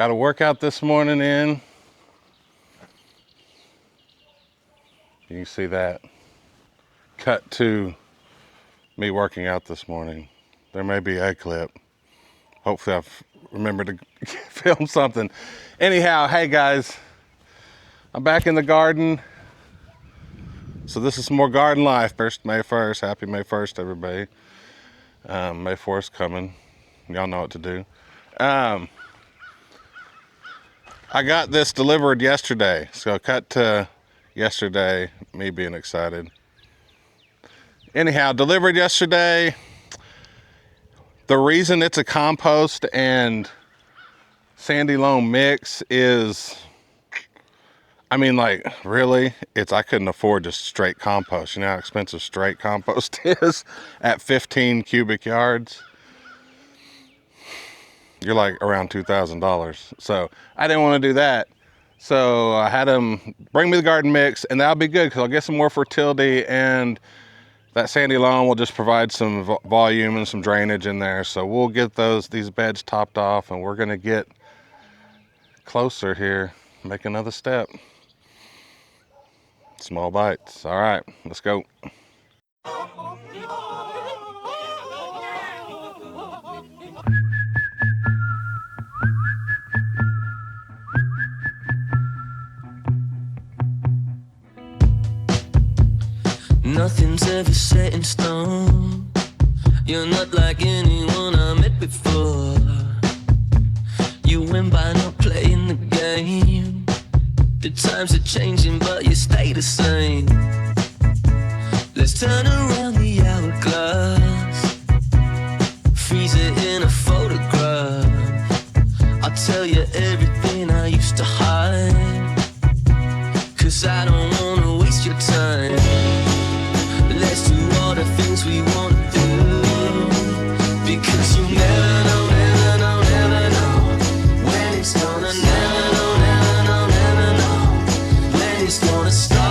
Got a workout this morning in. You can see that. Cut to me working out this morning. There may be a clip. Hopefully I've remembered to film something. Anyhow, hey guys, I'm back in the garden. So this is some more garden life. First, May 1st. Happy May 1st, everybody. May 4th coming. Y'all know what to do. I got this delivered yesterday. So cut to yesterday, me being excited. Anyhow, delivered yesterday. The reason it's a compost and sandy loam mix is, I mean, like, really, I couldn't afford just straight compost. You know how expensive straight compost is at 15 cubic yards? You're like around $2,000. So I didn't want to do that. So I had them bring me the garden mix, and that'll be good because I'll get some more fertility, and that sandy loam will just provide some volume and some drainage in there. So we'll get these beds topped off, and we're gonna get closer here, make another step. Small bites. All right, let's go. Nothing's ever set in stone. You're not like anyone I met before. You win by not playing the game. The times are changing but you stay the same. Let's turn around the hourglass, freeze it in a photograph. I'll tell you everything I used to hide, 'cause I don't wanna waste your time. Let's do all the things we want to do, because you never know, never know, never know when it's gonna, never know, never know, never know when it's gonna start.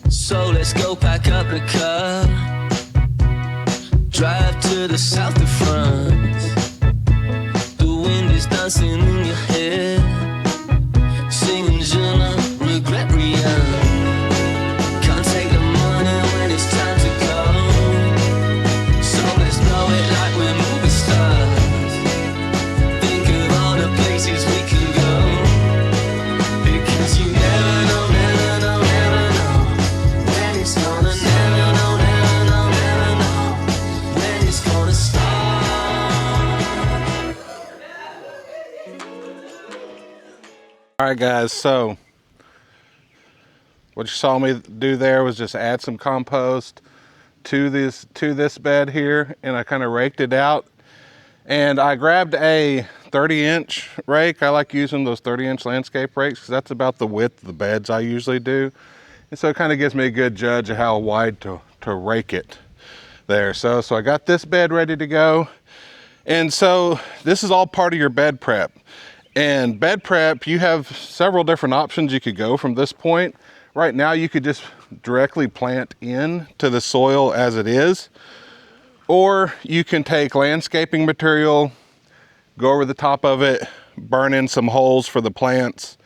So let's go pack up the car, drive to the south of France. The wind is dancing in your head, singing je ne regrette rien. Can't take the money when it's time to go, so let's blow it like we're movie stars. Think of all the places we can go, because you never know, never know, never know when it's gonna, never know, never know, never know when it's gonna start. All right, guys, so what you saw me do there was just add some compost to this bed here, and I kind of raked it out. And I grabbed a 30-inch rake. I like using those 30-inch landscape rakes because that's about the width of the beds I usually do. And so it kind of gives me a good judge of how wide to rake it there. So I got this bed ready to go. And so this is all part of your bed prep. And bed prep, you have several different options you could go from this point. Right now, you could just directly plant into the soil as it is. Or you can take landscaping material, go over the top of it, burn in some holes for the plants,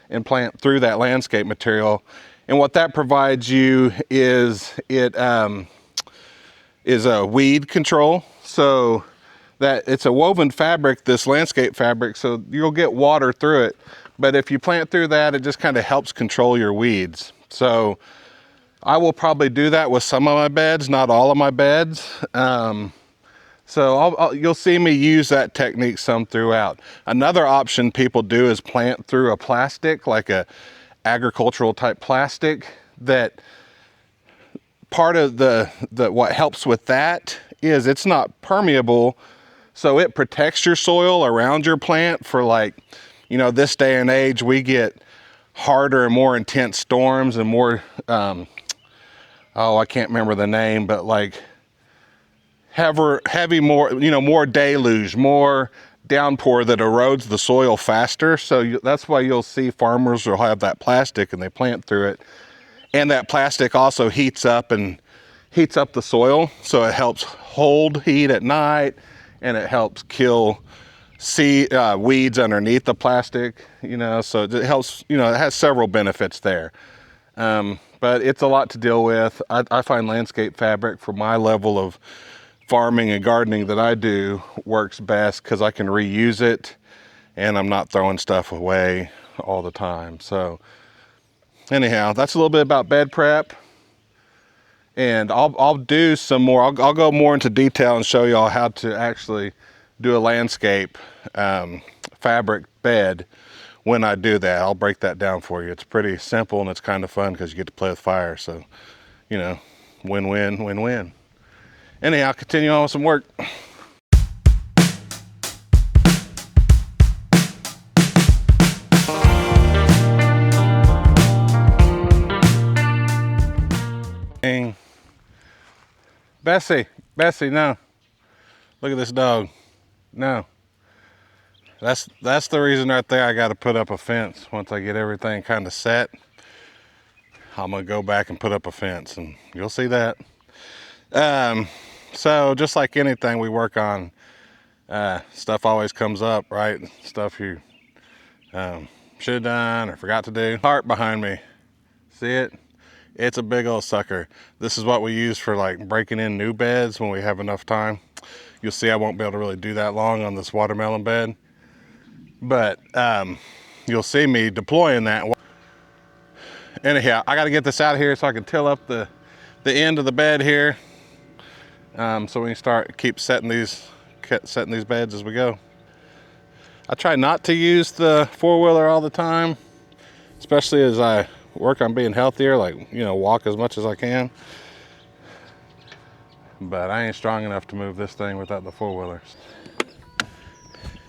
and plant through that landscape material. And what that provides you is a weed control. So that it's a woven fabric, this landscape fabric, so you'll get water through it. But if you plant through that, it just kind of helps control your weeds. So I will probably do that with some of my beds, not all of my beds. So you'll see me use that technique some throughout. Another option people do is plant through a plastic, like a agricultural type plastic. That part of what helps with that is it's not permeable, so it protects your soil around your plant for, like, you know, this day and age we get harder and more intense storms and more I can't remember the name, but like heavy more, you know, more deluge, more downpour that erodes the soil faster. So that's why you'll see farmers will have that plastic and they plant through it. And that plastic also heats up the soil. So it helps hold heat at night, and it helps kill weeds underneath the plastic, you know, so it helps, you know, it has several benefits there. But it's a lot to deal with. I find landscape fabric for my level of farming and gardening that I do works best because I can reuse it and I'm not throwing stuff away all the time. So anyhow, that's a little bit about bed prep. And I'll do some more. I'll go more into detail and show y'all how to actually do a landscape fabric bed when I do that. I'll break that down for you. It's pretty simple and it's kind of fun because you get to play with fire. So, you know, win-win, win-win. Anyhow, continue on with some work. Bessie, no. Look at this dog. No. That's the reason right there I got to put up a fence. Once I get everything kind of set, I'm going to go back and put up a fence and you'll see that. So just like anything we work on, stuff always comes up, right? Stuff you should have done or forgot to do. Heart behind me. See it? It's a big old sucker. This is what we use for like breaking in new beds when we have enough time. You'll see I won't be able to really do that long on this watermelon bed. But you'll see me deploying that. Anyhow, I got to get this out of here so I can till up the end of the bed here. So we can keep setting these beds as we go. I try not to use the four-wheeler all the time, especially as I work on being healthier, like, you know, walk as much as I can. But I ain't strong enough to move this thing without the four-wheelers.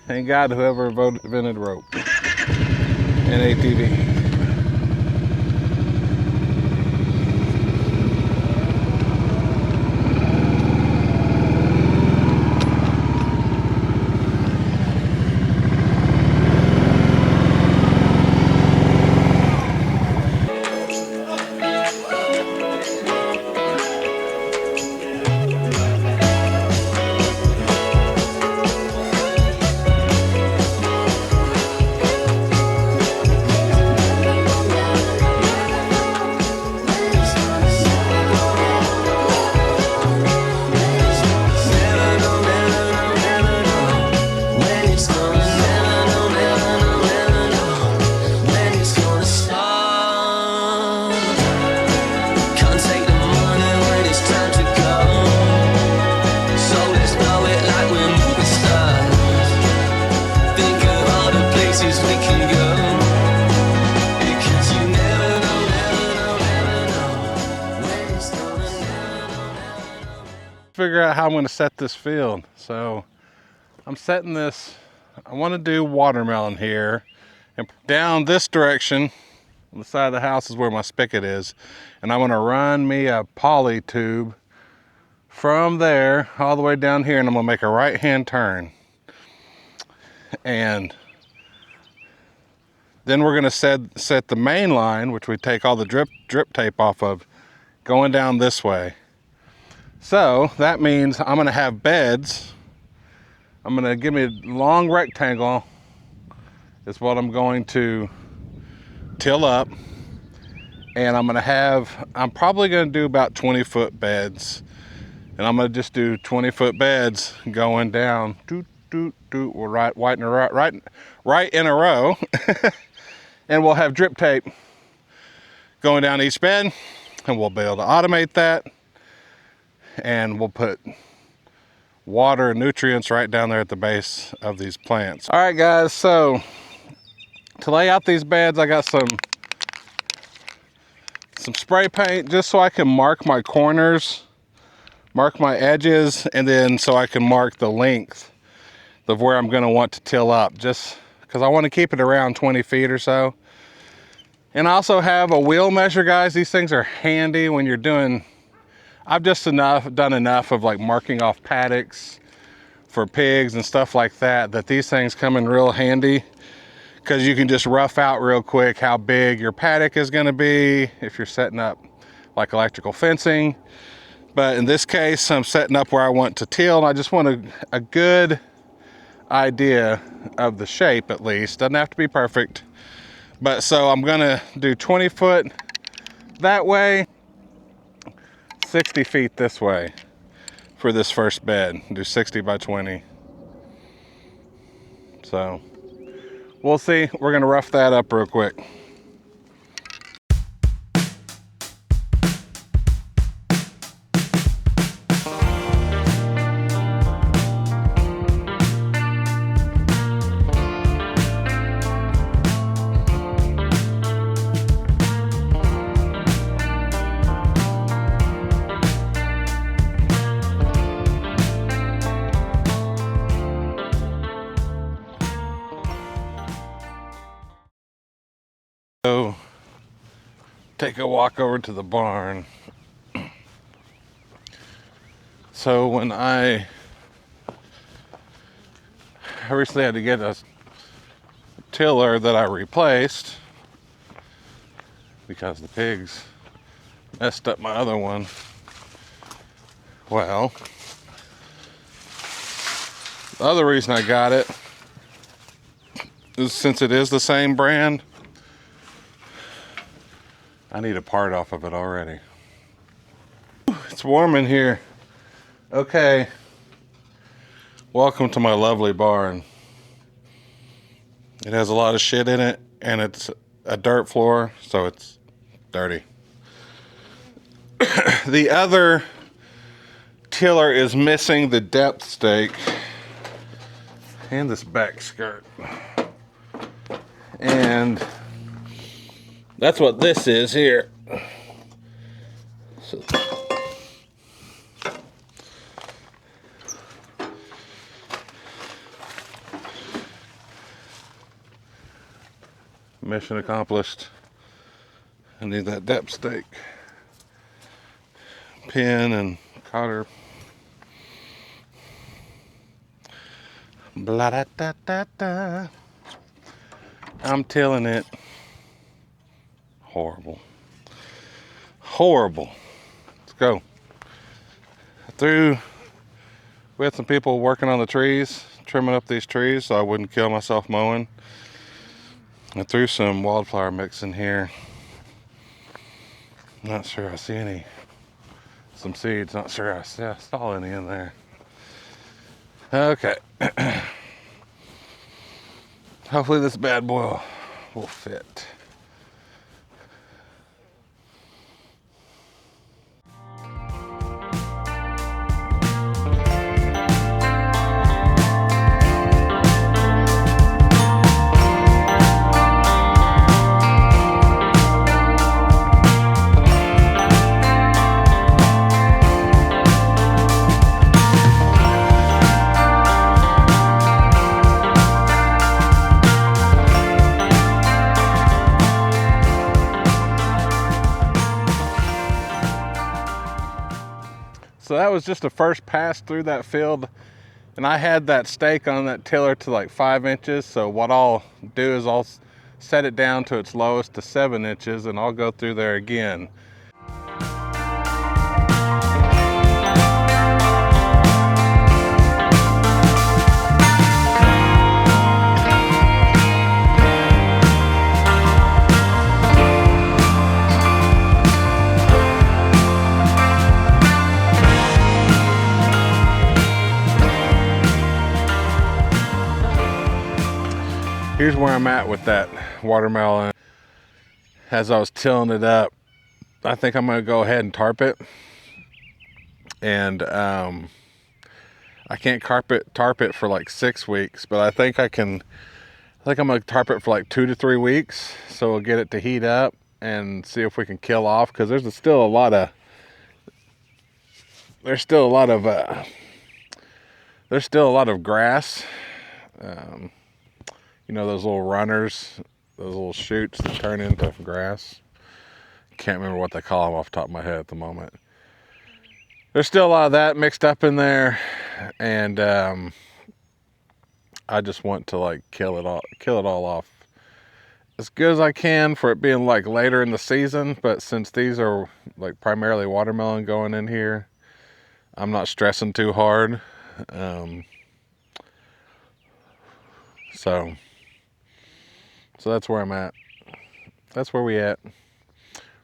Thank God whoever invented rope and ATV. Figure out how I'm going to set this field. So I'm setting this, I want to do watermelon here, and down this direction on the side of the house is where my spigot is, and I'm going to run me a poly tube from there all the way down here, and I'm going to make a right hand turn, and then we're going to set the main line, which we take all the drip tape off of, going down this way. So that means I'm going to have beds. I'm going to give me a long rectangle is what I'm going to till up. And I'm probably going to do about 20-foot beds. And I'm going to just do 20-foot beds going down, right in a row. And we'll have drip tape going down each bed, and we'll be able to automate that. And we'll put water and nutrients right down there at the base of these plants. All right, guys, so to lay out these beds, I got some spray paint just so I can mark my corners, mark my edges, and then so I can mark the length of where I'm going to want to till up, just because I want to keep it around 20 feet or so. And I also have a wheel measure, guys. These things are handy when you're doing, I've just done enough of like marking off paddocks for pigs and stuff like that, that these things come in real handy, because you can just rough out real quick how big your paddock is going to be if you're setting up like electrical fencing. But in this case, I'm setting up where I want to till, and I just want a good idea of the shape at least. Doesn't have to be perfect. But so I'm gonna do 20 foot that way, 60 feet this way for this first bed. Do 60 by 20. So we'll see. We're gonna rough that up real quick. So take a walk over to the barn. So when I recently had to get a tiller that I replaced because the pigs messed up my other one. Well, the other reason I got it is since it is the same brand, I need a part off of it already. It's warm in here. Okay. Welcome to my lovely barn. It has a lot of shit in it, and it's a dirt floor, so it's dirty. The other tiller is missing the depth stake and this back skirt. And that's what this is here. So, mission accomplished. I need that depth stake, pin and cotter. Blah da da da da. I'm tilling it. Horrible. Horrible. Let's go. We had some people working on the trees, trimming up these trees so I wouldn't kill myself mowing. I threw some wildflower mix in here. Not sure I see some seeds, not sure I saw any in there. Okay. Hopefully this bad boy will fit. So that was just the first pass through that field, and I had that stake on that tiller to like 5 inches. So what I'll do is I'll set it down to its lowest to 7 inches, and I'll go through there again. Here's where I'm at with that watermelon. As I was tilling it up, I think I'm gonna go ahead and tarp it. And I can't tarp it for like 6 weeks, but I think I'm gonna tarp it for like 2 to 3 weeks. So we'll get it to heat up and see if we can kill off, because there's still a lot of grass. You know, those little runners, those little shoots that turn into grass. Can't remember what they call them off the top of my head at the moment. There's still a lot of that mixed up in there. and I just want to like kill it all off as good as I can for it being like later in the season. But since these are like primarily watermelon going in here, I'm not stressing too hard. Um, so that's where I'm at. That's where we at.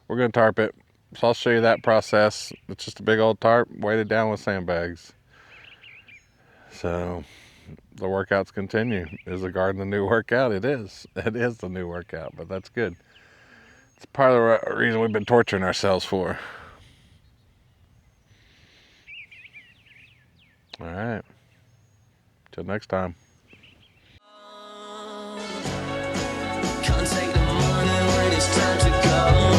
We're gonna tarp it. So I'll show you that process. It's just a big old tarp weighted down with sandbags. So the workouts continue. Is the garden the new workout? It is. It is the new workout, but that's good. It's part of the reason we've been torturing ourselves for. All right. Till next time. Can't take the money when it's time to go.